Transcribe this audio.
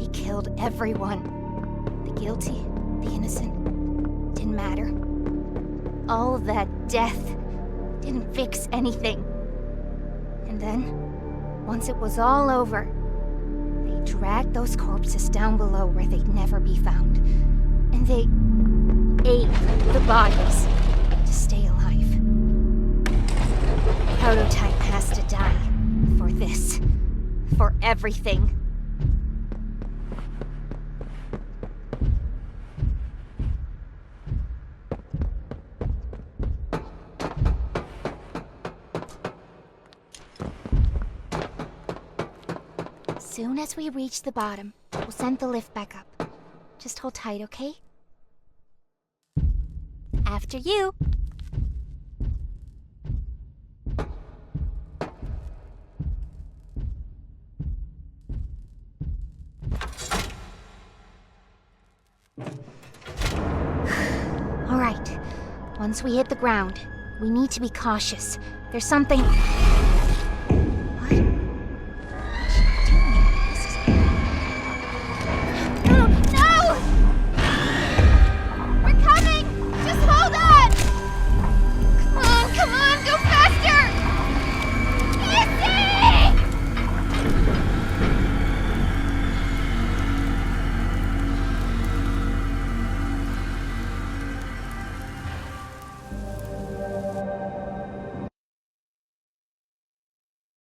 They killed everyone. The guilty, the innocent, didn't matter. All that death didn't fix anything. And then, once it was all over, they dragged those corpses down below where they'd never be found. And they ate the bodies to stay alive. Prototype has to die for this. For everything. Soon as we reach the bottom, we'll send the lift back up. Just hold tight, okay? After you! Alright, once we hit the ground, we need to be cautious. There's something...